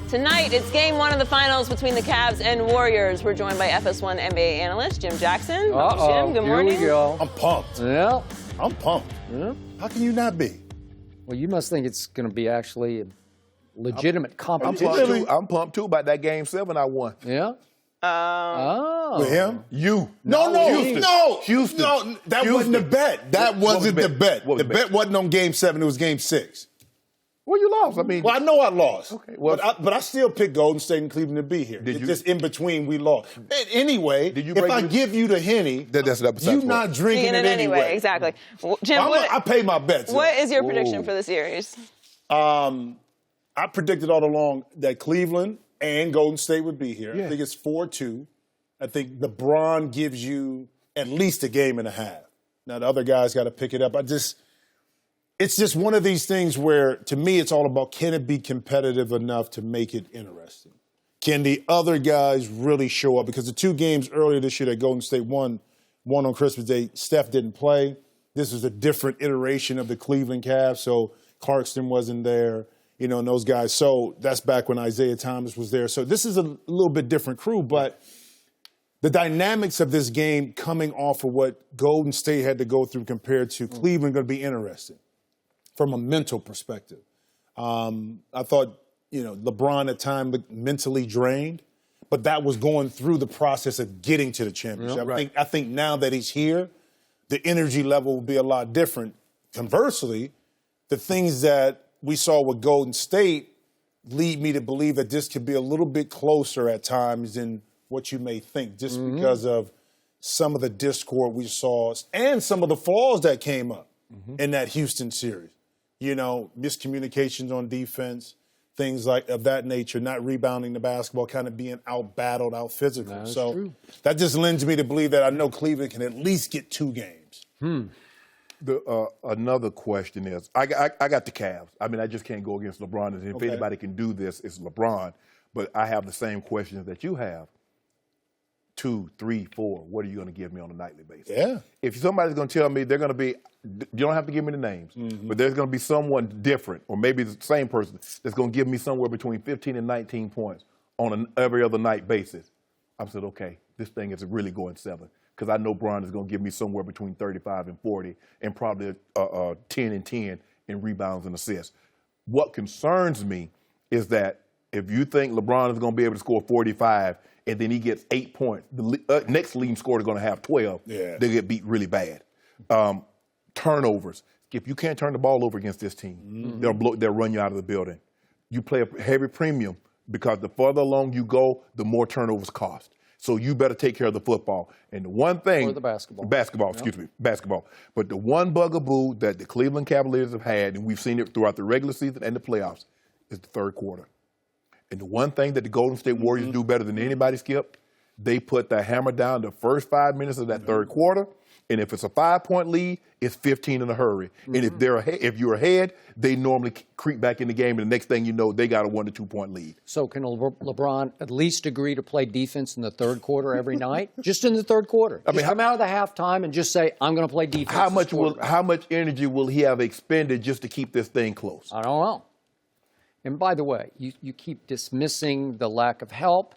Tonight, it's game one of the finals between the Cavs and Warriors. We're joined by FS1 NBA analyst Jim Jackson. Jim, good morning. Here we go. I'm pumped. Yeah. I'm pumped. Yeah. How can you not be? Well, you must think it's going to be actually a legitimate competition. I'm pumped too about that Game 7 I won. Yeah? With him? You. No, Houston. Houston. No, that Houston. wasn't the bet. That wasn't the bet. What was The bet wasn't on Game 7. It was Game 6. Well, you lost. I mean, Well, I know I lost. Okay, well- but I still picked Golden State and Cleveland to be here. Did It's you- just in between we lost. But anyway, Did you if break I the- give you the Henny, that's besides you the not point. drinking Speaking it anyway. Exactly. Well, Jim, I pay my bets. what is your prediction for the series? I predicted all along that Cleveland and Golden State would be here. Yeah. I think it's 4-2. I think LeBron gives you at least a game and a half. Now, the other guys got to pick it up. It's just one of these things where, to me, it's all about can it be competitive enough to make it interesting? Can the other guys really show up? Because the two games earlier this year that Golden State won on Christmas Day, Steph didn't play. This was a different iteration of the Cleveland Cavs, so Clarkson wasn't there, and those guys. So that's back when Isaiah Thomas was there. So this is a little bit different crew, but the dynamics of this game coming off of what Golden State had to go through compared to Cleveland going to be interesting from a mental perspective. I thought, LeBron at times looked mentally drained, but that was going through the process of getting to the championship. Right. I think now that he's here, the energy level will be a lot different. Conversely, the things that we saw with Golden State lead me to believe that this could be a little bit closer at times than what you may think, just because of some of the discord we saw and some of the flaws that came up in that Houston series. Miscommunications on defense, things like of that nature, not rebounding the basketball, kind of being out-battled, out-physical. So true. that just lends me to believe that I know Cleveland can at least get 2 games. Another question is, I got the Cavs. I mean, I just can't go against LeBron. And if Okay. anybody can do this, it's LeBron. But I have the same questions that you have. 2, 3, 4. What are you going to give me on a nightly basis? Yeah. If somebody's going to tell me they're going to be, you don't have to give me the names, but there's going to be someone different, or maybe the same person that's going to give me somewhere between 15 and 19 points on an every other night basis. I said, okay, this thing is really going 7, because I know Bron is going to give me somewhere between 35 and 40, and probably 10 and 10 in rebounds and assists. What concerns me is that if you think LeBron is going to be able to score 45 and then he gets 8 points, the next leading scorer is going to have 12. Yeah. They get beat really bad. Turnovers. If you can't turn the ball over against this team, they'll run you out of the building. You play a heavy premium because the further along you go, the more turnovers cost. So you better take care of the football. And the one thing— Or the basketball. Basketball. But the one bugaboo that the Cleveland Cavaliers have had, and we've seen it throughout the regular season and the playoffs, is the third quarter. And the one thing that the Golden State Warriors do better than anybody, Skip, they put the hammer down the first 5 minutes of that third quarter. And if it's a 5-point lead, it's 15 in a hurry. And if you're ahead, they normally creep back in the game. And the next thing you know, they got a 1 to 2 point lead. So can LeBron at least agree to play defense in the third quarter every night? Just in the third quarter. Just come out of the halftime and just say, I'm going to play defense. How much energy will he have expended just to keep this thing close? I don't know. And by the way, you keep dismissing the lack of help.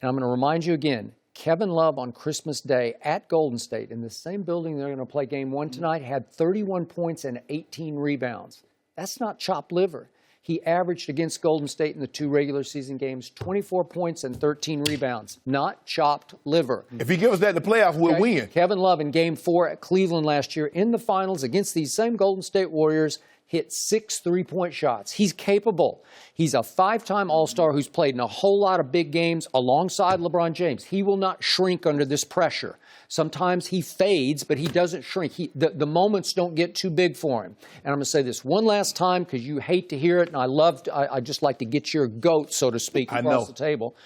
And I'm going to remind you again, Kevin Love on Christmas Day at Golden State, in the same building they're going to play Game 1 tonight, had 31 points and 18 rebounds. That's not chopped liver. He averaged against Golden State in the 2 regular season games 24 points and 13 rebounds. Not chopped liver. If he gives us that in the playoffs, we'll win. Kevin Love in Game 4 at Cleveland last year in the finals against these same Golden State Warriors hit 6 3-point shots. He's capable. He's a 5-time All-Star who's played in a whole lot of big games alongside LeBron James. He will not shrink under this pressure. Sometimes he fades, but he doesn't shrink. The moments don't get too big for him. And I'm going to say this one last time because you hate to hear it, and I just like to get your goat, so to speak, across the table.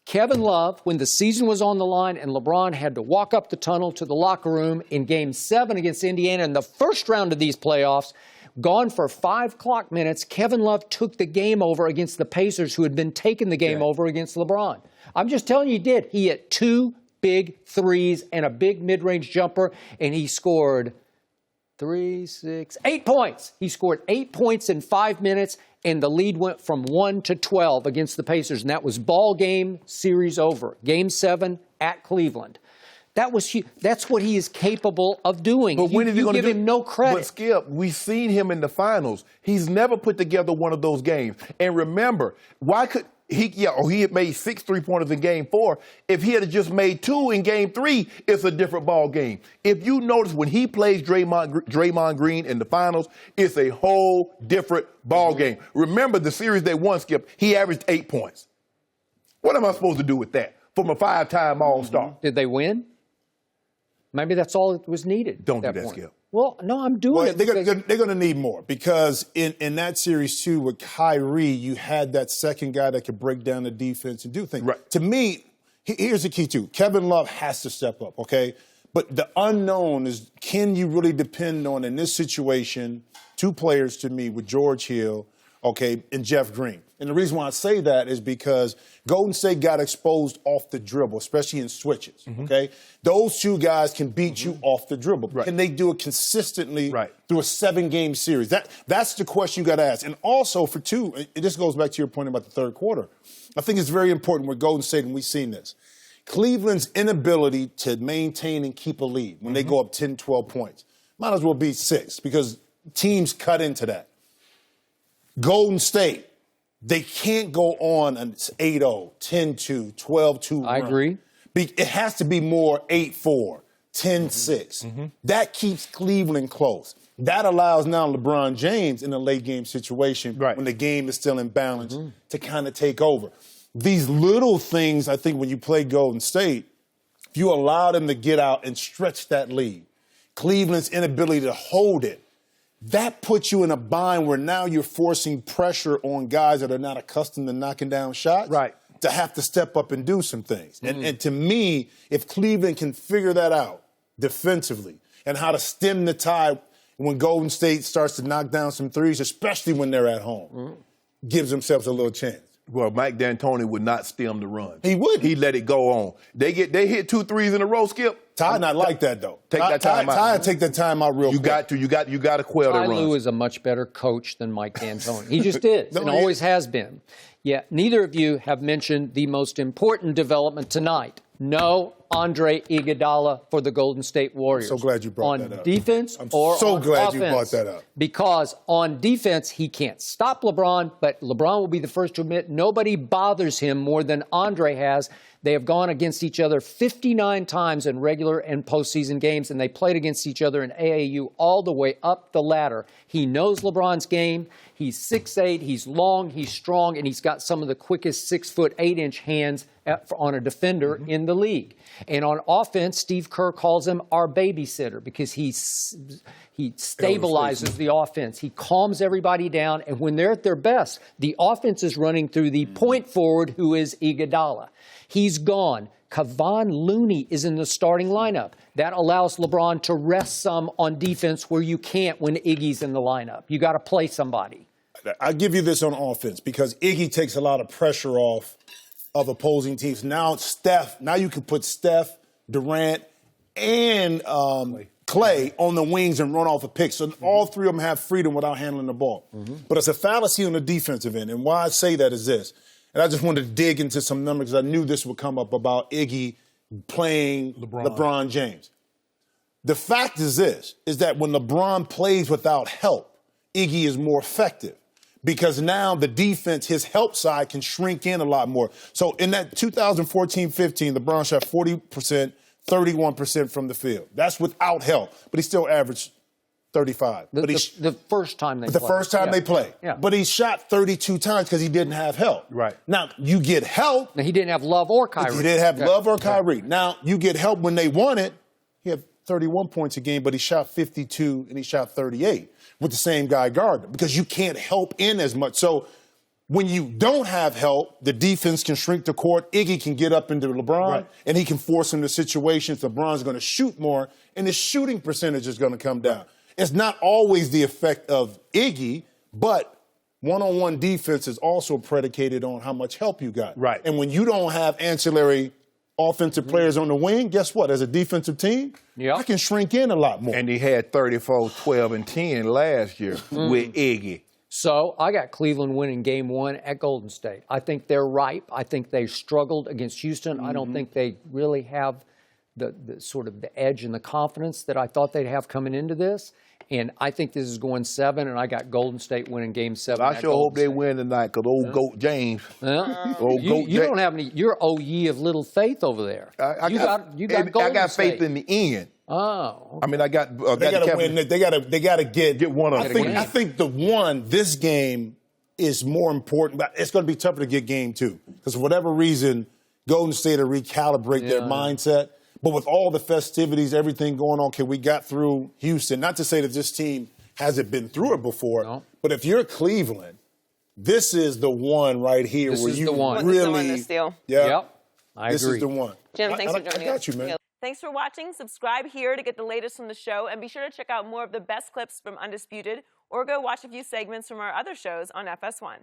Kevin Love, when the season was on the line and LeBron had to walk up the tunnel to the locker room in Game 7 against Indiana in the first round of these playoffs, gone for 5 clock minutes, Kevin Love took the game over against the Pacers, who had been taking the game over against LeBron. I'm just telling you, he did. He hit 2 big threes and a big mid-range jumper, and he scored 8 points. He scored 8 points in 5 minutes, and the lead went from 1 to 12 against the Pacers, and that was ball game, series over. Game 7 at Cleveland. That's what he is capable of doing. But when is he going to give him no credit? But Skip, we've seen him in the finals. He's never put together one of those games. And remember, why could he had made 6 3-pointers in game 4. If he had just made 2 in game 3, it's a different ball game. If you notice when he plays Draymond Green in the finals, it's a whole different ball game. Remember the series they won, Skip, he averaged 8 points. What am I supposed to do with that from a 5-time All-Star? Did they win? Maybe that's all that was needed. Don't do that, Skip. Well, no, I'm doing it. They're going to need more because in that series, too, with Kyrie, you had that second guy that could break down the defense and do things. Right. To me, here's the key, too. Kevin Love has to step up, okay? But the unknown is, can you really depend on, in this situation, 2 players to me with George Hill, okay, and Jeff Green? And the reason why I say that is because Golden State got exposed off the dribble, especially in switches, okay? Those 2 guys can beat you off the dribble. Right. Can they do it consistently through a 7-game series? That's the question you got to ask. And also for 2, and this goes back to your point about the third quarter, I think it's very important with Golden State, and we've seen this. Cleveland's inability to maintain and keep a lead when they go up 10, 12 points. Might as well be 6 because teams cut into that. Golden State, they can't go on an 8-0, 10-2, 12-2 I agree. It has to be more 8-4, 10-6. That keeps Cleveland close. That allows now LeBron James in a late game situation when the game is still in balance to kind of take over. These little things, I think, when you play Golden State, if you allow them to get out and stretch that lead, Cleveland's inability to hold it, that puts you in a bind where now you're forcing pressure on guys that are not accustomed to knocking down shots to have to step up and do some things. And to me, if Cleveland can figure that out defensively and how to stem the tide when Golden State starts to knock down some threes, especially when they're at home, gives themselves a little chance. Well, Mike D'Antoni would not stem the run. He would. He'd let it go on. They hit 2 threes in a row, Skip. Ty not like that, though. Take that time out. Ty take that time out real quick. You got to quell the Ty run. Lue is a much better coach than Mike D'Antoni. He just is, and always has been. Yet neither of you have mentioned the most important development tonight. No Andre Iguodala for the Golden State Warriors. I'm so glad you brought that up. On defense I'm or so on glad offense. you brought that up. Because on defense, he can't stop LeBron, but LeBron will be the first to admit nobody bothers him more than Andre has. They have gone against each other 59 times in regular and postseason games, and they played against each other in AAU all the way up the ladder. He knows LeBron's game. He's 6'8", he's long, he's strong, and he's got some of the quickest 6'8" hands on a defender in the league. And on offense, Steve Kerr calls him our babysitter because he stabilizes the offense. He calms everybody down, and when they're at their best, the offense is running through the point forward, who is Iguodala. He's gone. Kevon Looney is in the starting lineup. That allows LeBron to rest some on defense where you can't when Iggy's in the lineup. You got to play somebody. I'll give you this on offense because Iggy takes a lot of pressure off of opposing teams. Now you can put Steph, Durant, and Clay on the wings and run off a pick. So all 3 of them have freedom without handling the ball. But it's a fallacy on the defensive end. And why I say that is this. And I just wanted to dig into some numbers because I knew this would come up about Iggy playing LeBron James. The fact is this, is that when LeBron plays without help, Iggy is more effective because now the defense, his help side, can shrink in a lot more. So in that 2014-15, LeBron shot 40%, 31% from the field. That's without help, but he still averaged 35. The first time they played. The first time they played. Yeah. But he shot 32 times because he didn't have help. Right. Now, you get help. Now, he didn't have Love or Kyrie. He didn't have Love or Kyrie. Now, you get help when they won it. He had 31 points a game, but he shot 52 and he shot 38 with the same guy guarding because you can't help in as much. So when you don't have help, the defense can shrink the court. Iggy can get up into LeBron, and he can force him to situations. LeBron's going to shoot more, and his shooting percentage is going to come down. It's not always the effect of Iggy, but one-on-one defense is also predicated on how much help you got. Right. And when you don't have ancillary offensive players on the wing, guess what? As a defensive team, I can shrink in a lot more. And he had 34, 12, and 10 last year with Iggy. So I got Cleveland winning game 1 at Golden State. I think they're ripe. I think they struggled against Houston. I don't think they really have the sort of the edge and the confidence that I thought they'd have coming into this. And I think this is going 7, and I got Golden State winning game 7. I sure hope they win tonight because old Goat James. You don't have any. You're ye of little faith over there. You got Golden State. Faith in the end. Oh, okay. I mean, I got. They got to win. They got to get one of them. I think this game is more important. But it's going to be tougher to get game 2 because for whatever reason, Golden State will recalibrate their mindset. But with all the festivities, everything going on, we got through Houston. Not to say that this team hasn't been through it before, but if you're Cleveland, this is the one right here where you really. This steal. Yeah. Yep. I agree. This is the one. Jim, thanks for joining us. I got you, man. Thanks for watching. Subscribe here to get the latest from the show, and be sure to check out more of the best clips from Undisputed, or go watch a few segments from our other shows on FS1.